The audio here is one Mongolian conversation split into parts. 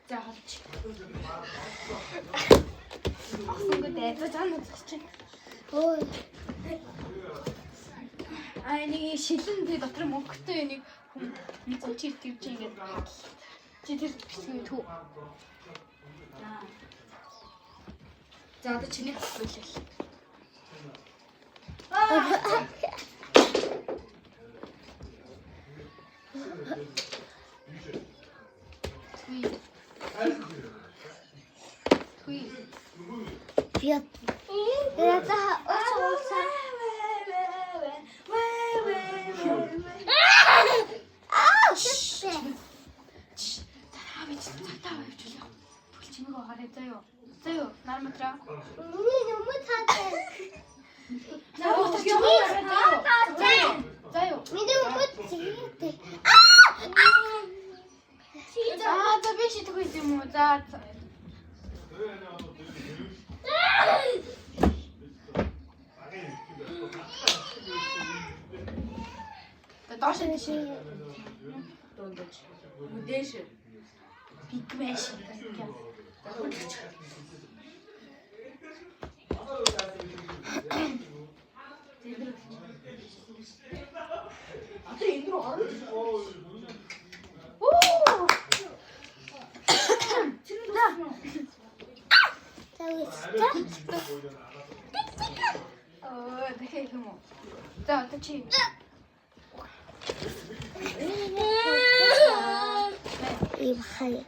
За холч. Ахсангуудаа зан үзчих. Өө. Нэг шилэн дэ дотор мөнгөтэй нэг хүн мэдсэн чи тэгж ингэж чи тэр бичсэн төв. За одоо чиний хэлээ. Пьет. Это очень. Заяо, нарматраа. Миний нөмөр таатай. Заяо. Миний нөмөр зүйтэй. За би шийдэх үгүй юм уу? За. Доош нь шээ. Дондож. Үдээш. Пигмэш. За, чи. Ийм хай.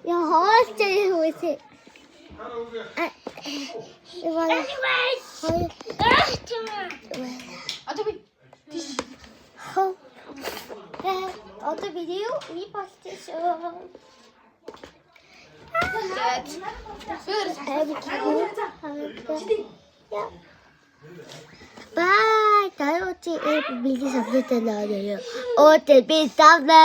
Jag har inte huset. Otto video i postation. Bye. Tayo si Billy sa fruta na niyo. O, te pinta na.